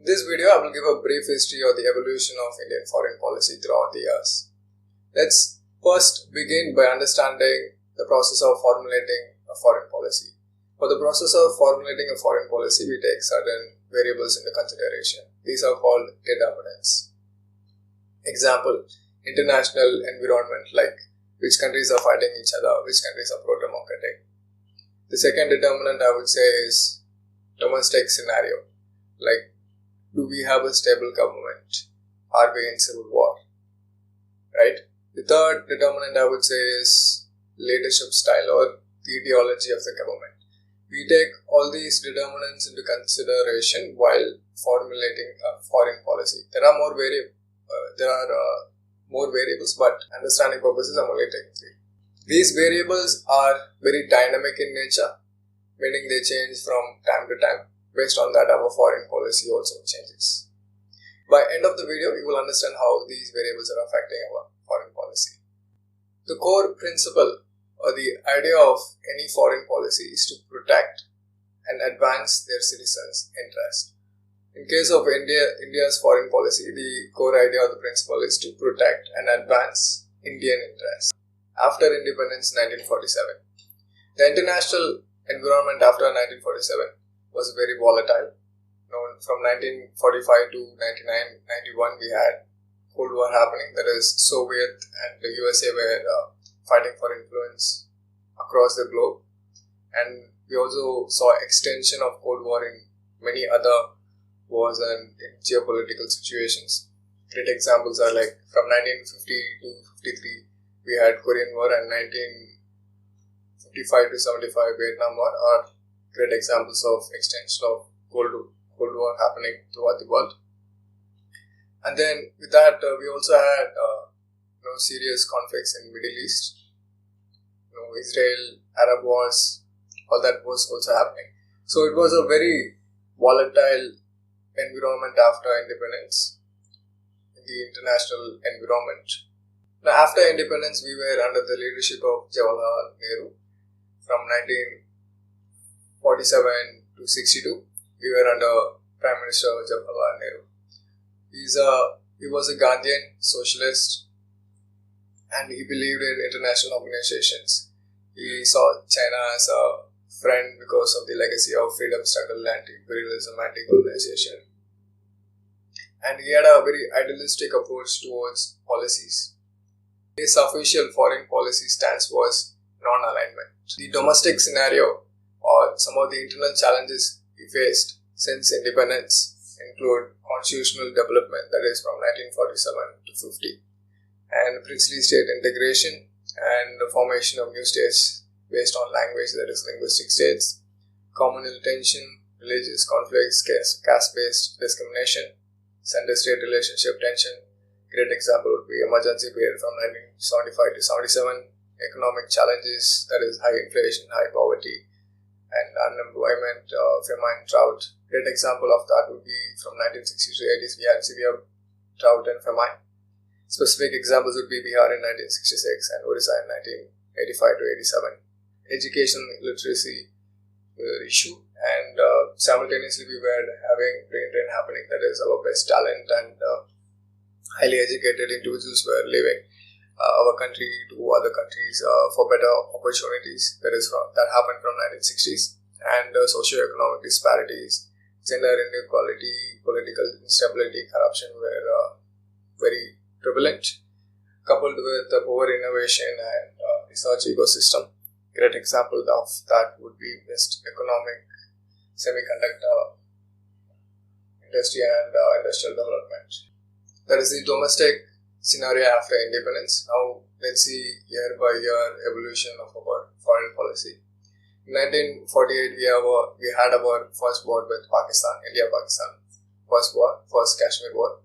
In this video, I will give a brief history of the evolution of Indian foreign policy throughout the years. Let's first begin by understanding the process of formulating a foreign policy. For the process of formulating a foreign policy, we take certain variables into consideration. These are called determinants. Example, international environment, like which countries are fighting each other, which countries are pro-democratic. The second determinant I would say is domestic scenario, like do we have a stable government? Are we in civil war? Right? The third determinant I would say is leadership style or the ideology of the government. We take all these determinants into consideration while formulating a foreign policy. There are more variables, but understanding purposes I'm only taking three. These variables are very dynamic in nature, meaning they change from time to time. Based on that, our foreign policy also changes. By end of the video, you will understand how these variables are affecting our foreign policy. The core principle or the idea of any foreign policy is to protect and advance their citizens' interest. In case of India's foreign policy, the core idea or the principle is to protect and advance Indian interests. After independence 1947, the international environment after 1947 was very volatile. From 1945 to 1991, we had Cold War happening. That is, Soviet and the USA were fighting for influence across the globe, and we also saw extension of Cold War in many other wars and in geopolitical situations. Great examples are like from 1950 to 53, we had Korean War, and 1955 to 75 Vietnam War are great examples of extension of Cold War happening throughout the world. And then with that, we also had serious conflicts in Middle East, Israel, Arab wars, all that was also happening. So it was a very volatile environment after independence in the international environment. Now after independence, we were under the leadership of Jawaharlal Nehru. From 1947 to 62, we were under Prime Minister Jawaharlal Nehru. He was a Gandhian socialist, and he believed in international organizations. He saw China as a friend because of the legacy of freedom struggle, anti-imperialism, anti-colonization. And he had a very idealistic approach towards policies. His official foreign policy stance was non-alignment. The domestic scenario or some of the internal challenges we faced since independence include constitutional development, that is from 1947 to 50, and princely state integration and the formation of new states based on language, that is linguistic states, communal tension, religious conflicts, caste-based discrimination, center-state relationship tension. Great example would be emergency period from 1975 to 77, economic challenges, that is high inflation, high poverty, and unemployment, famine, drought. Great example of that would be from 1960s to 80s, we had severe drought and famine. Specific examples would be Bihar in 1966 and Orissa in 1985 to 87. Education literacy issue, and simultaneously we were having brain drain happening, that is our best talent and highly educated individuals were leaving our country to other countries for better opportunities, that happened from 1960s, and socio-economic disparities, gender inequality, political instability, corruption were very prevalent, coupled with the poor innovation and research ecosystem. Great example of that would be missed economic, semiconductor industry and industrial development. That is the domestic scenario after independence. Now let's see year by year evolution of our foreign policy. In 1948, we had our first war with Pakistan, India-Pakistan. First Kashmir war.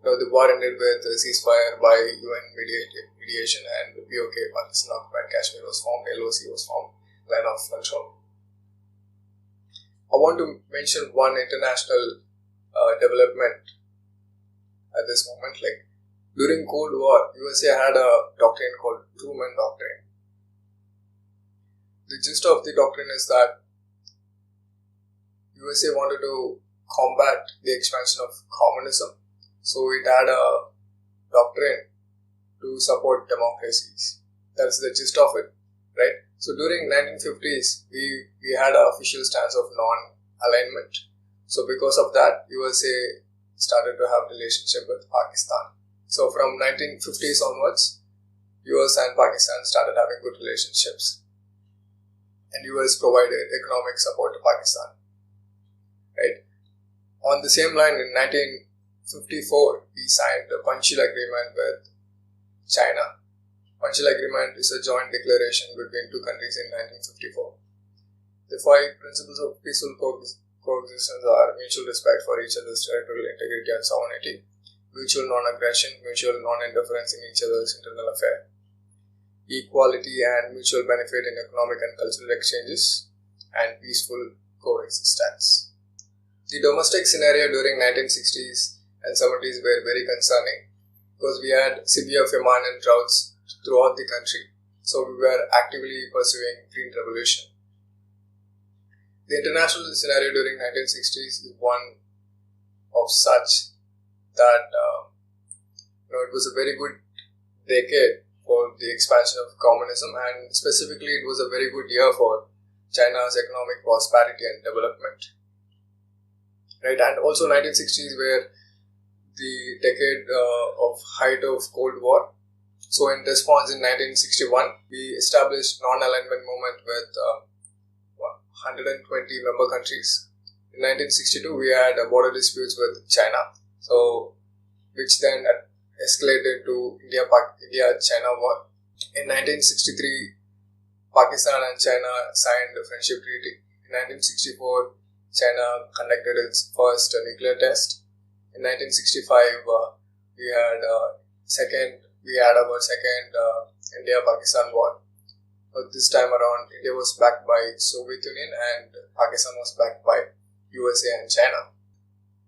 The war ended with a ceasefire by UN mediation, and POK, Pakistan occupied Kashmir, was formed, LOC was formed, line of control. I want to mention one international development at this moment. Like during Cold War, USA had a doctrine called Truman Doctrine. The gist of the doctrine is that USA wanted to combat the expansion of communism. So it had a doctrine to support democracies. That's the gist of it, right? So during 1950s, we had an official stance of non-alignment. So because of that, USA started to have relationship with Pakistan. So from 1950s onwards, US and Pakistan started having good relationships. And US provided economic support to Pakistan, right? On the same line, in 1954, we signed the Panchsheel Agreement with China. Panchsheel Agreement is a joint declaration between two countries in 1954. The 5 principles of peaceful coexistence are mutual respect for each other's territorial integrity and sovereignty, mutual non-aggression, mutual non-interference in each other's internal affair, equality and mutual benefit in economic and cultural exchanges, and peaceful coexistence. The domestic scenario during 1960s and 70s were very concerning because we had severe famine and droughts throughout the country. So we were actively pursuing green revolution. The international scenario during 1960s is one of such that it was a very good decade for the expansion of communism, and specifically it was a very good year for China's economic prosperity and development. Right, and also 1960s were the decade of height of Cold War. So in response in 1961, we established non-alignment movement with 120 member countries. In 1962, we had border disputes with China, so which then escalated to India-China war. In 1963, Pakistan and China signed a friendship treaty. In 1964, China conducted its first nuclear test. In 1965, we had our second India-Pakistan war. But this time around, India was backed by Soviet Union and Pakistan was backed by USA and China.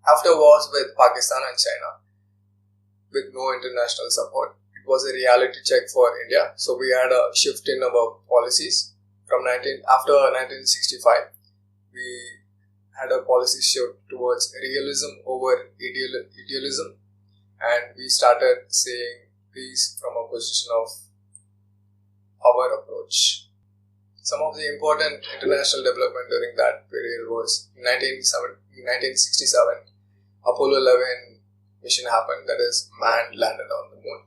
After wars with Pakistan and China, with no international support, it was a reality check for India. So we had a shift in our policies. After 1965, we had a policy shift towards realism over idealism, and we started seeing peace from a position of power approach. Some of the important international development during that period was in 1967, Apollo 11 mission happened, that is, man landed on the moon.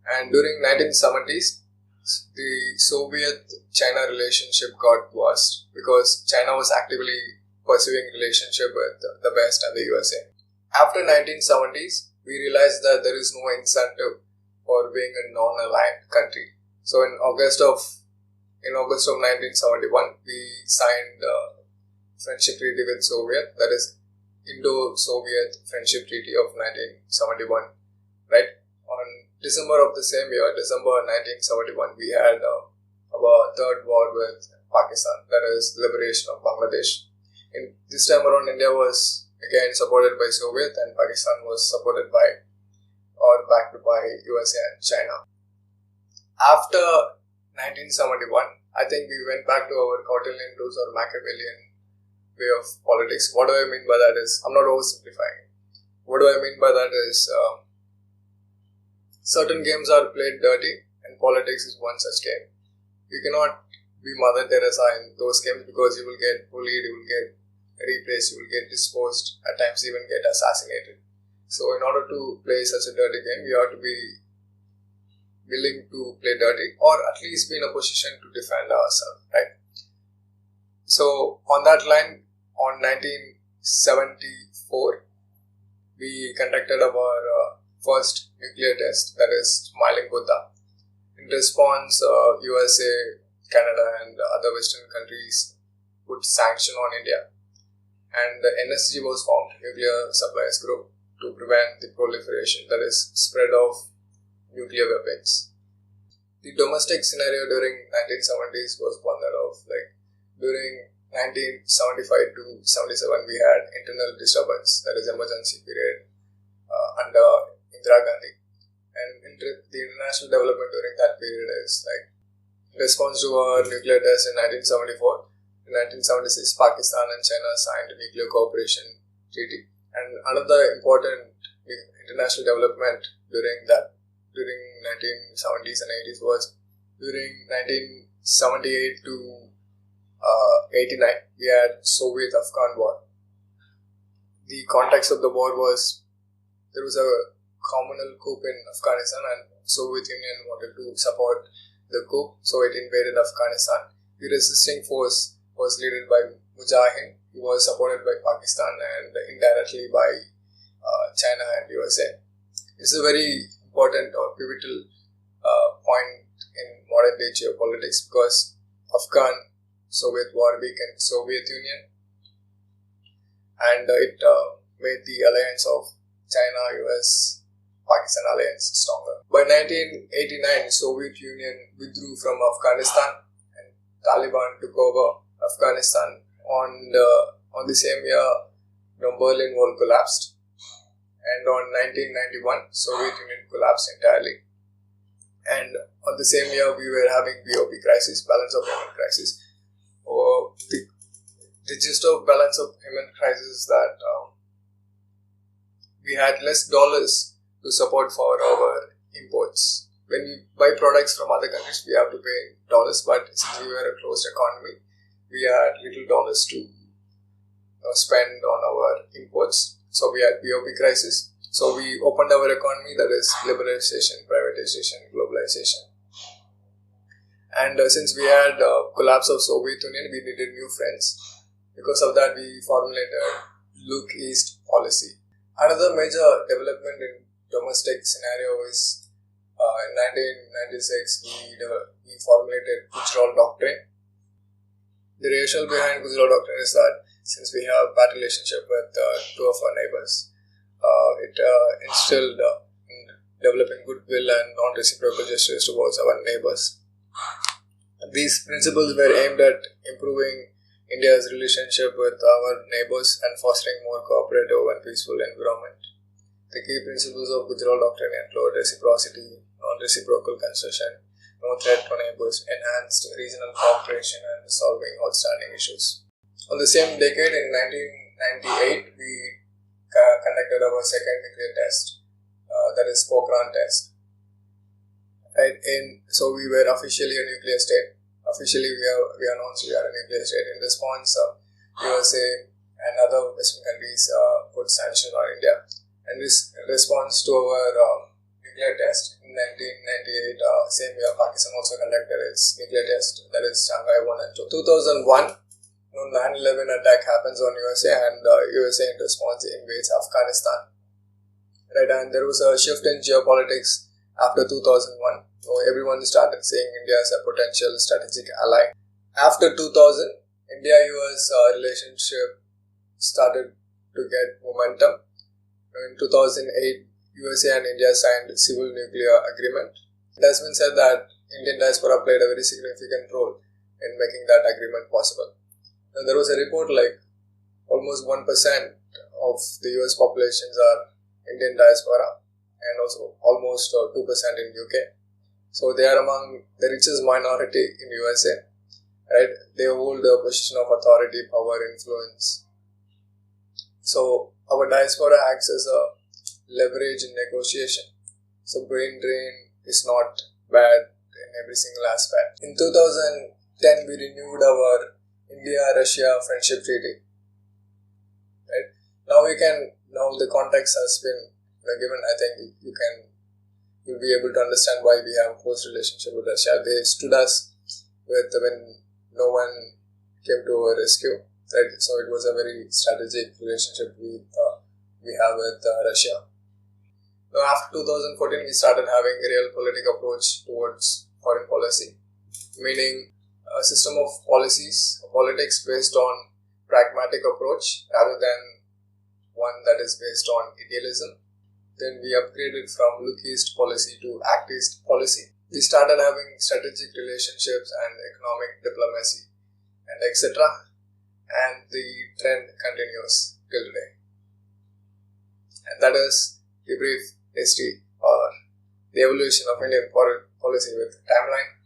And during 1970s, the Soviet-China relationship got worse because China was actively pursuing relationship with the West and the USA. After 1970s, we realized that there is no incentive for being a non-aligned country. So in August of 1971, we signed a friendship treaty with Soviet, that is Indo-Soviet Friendship Treaty of 1971, right? On December of the same year, December 1971, we had our third war with Pakistan, that is liberation of Bangladesh. This time around, India was again supported by Soviet and Pakistan was supported by or backed by USA and China. After 1971, I think we went back to our Cartelian tools or Machiavellian way of politics. What do I mean by that is, I'm not oversimplifying. What do I mean by that is, certain games are played dirty and politics is one such game. You cannot be Mother Teresa in those games because you will get bullied, you will get replaced, you will get disposed, at times even get assassinated. So in order to play such a dirty game, you have to be willing to play dirty or at least be in a position to defend ourselves, right? So on that line, on 1974, we conducted our first nuclear test, that is Smiling Buddha. In response, USA, Canada and other Western countries put sanction on India, and the NSG was formed, Nuclear Suppliers Group, to prevent the proliferation, that is spread of nuclear weapons. The domestic scenario during 1970s was one that during 1975 to 77 we had internal disturbance, that is emergency period under Indira Gandhi, and the international development during that period is in response to our nuclear test in 1974. In 1976, Pakistan and China signed a nuclear cooperation treaty. And another important international development during 1970s and 80s was during 1978 to 89, we had Soviet-Afghan war. The context of the war was there was a communal coup in Afghanistan and Soviet Union wanted to support the coup, so it invaded Afghanistan. The resisting force was led by Mujahideen, who was supported by Pakistan and indirectly by China and USA. It's a very important or pivotal point in modern day geopolitics because Afghan-Soviet war weakened Soviet Union and it made the alliance of China, US, Pakistan alliance stronger. By 1989, Soviet Union withdrew from Afghanistan and Taliban took over Afghanistan. On the same year, Berlin Wall collapsed, and on 1991, Soviet Union collapsed entirely. And on the same year, we were having BOP crisis, balance of payment crisis. The gist of balance of payment crisis is that we had less dollars to support for our imports. When we buy products from other countries, we have to pay in dollars, but since we were a closed economy, we had little dollars to spend on our imports. So we had BOP crisis. So we opened our economy, that is liberalization, privatization, globalization. And since we had collapse of Soviet Union, we needed new friends. Because of that, we formulated Look East policy. Another major development in domestic scenario is in 1996 we formulated Gujarat Doctrine. The rationale behind Gujarat Doctrine is that since we have bad relationship with two of our neighbors, it instilled in developing goodwill and non-reciprocal gestures towards our neighbors. These principles were aimed at improving India's relationship with our neighbors and fostering more cooperative and peaceful environment. The key principles of Gujarat Doctrine include reciprocity, non-reciprocal concession, no threat to neighbors, enhanced regional cooperation, and resolving outstanding issues. On the same decade, in 1998, we conducted our second nuclear test, that is Pokhran test. Right? So we were officially a nuclear state. Officially, we announced we are a nuclear state. In response, USA and other Western countries put sanctions on India. And this response to our nuclear test in 1998, same year, Pakistan also conducted its nuclear test, that is Shanghai 1 and 2. 2001, 9/11 attack happens on USA and USA in response invades Afghanistan. Right, and there was a shift in geopolitics after 2001. So everyone started saying India is a potential strategic ally. After 2000, India-US relationship started to get momentum. In 2008, USA and India signed civil nuclear agreement. It has been said that Indian diaspora played a very significant role in making that agreement possible. And there was a report like almost 1% of the US populations are Indian diaspora and also almost 2% in UK. So they are among the richest minority in USA, right? They hold a position of authority, power, influence. So our diaspora acts as a leverage in negotiation. So brain drain is not bad in every single aspect. In 2010, we renewed our India-Russia Friendship Treaty. Right? Now the context has been given. I think you'll be able to understand why we have a close relationship with Russia. They stood us when no one came to our rescue. Right? So it was a very strategic relationship we have with Russia. Now after 2014, we started having a real political approach towards foreign policy, meaning a system of politics based on pragmatic approach rather than one that is based on idealism. Then we upgraded from Look East policy to Act East policy. We started having strategic relationships and economic diplomacy and etc. And the trend continues till today. And that is the brief history or the evolution of Indian foreign policy with timeline.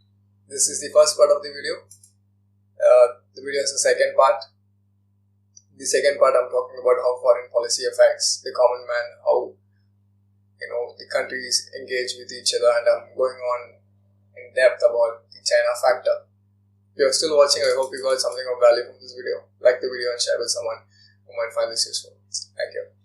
This is the first part of the video. The video is the second part. In The second part, I'm talking about how foreign policy affects the common man, how the countries engage with each other, and I'm going on in depth about the China factor. If you're still watching, I hope you got something of value from this video. Like the video and share with someone who might find this useful. Thank you.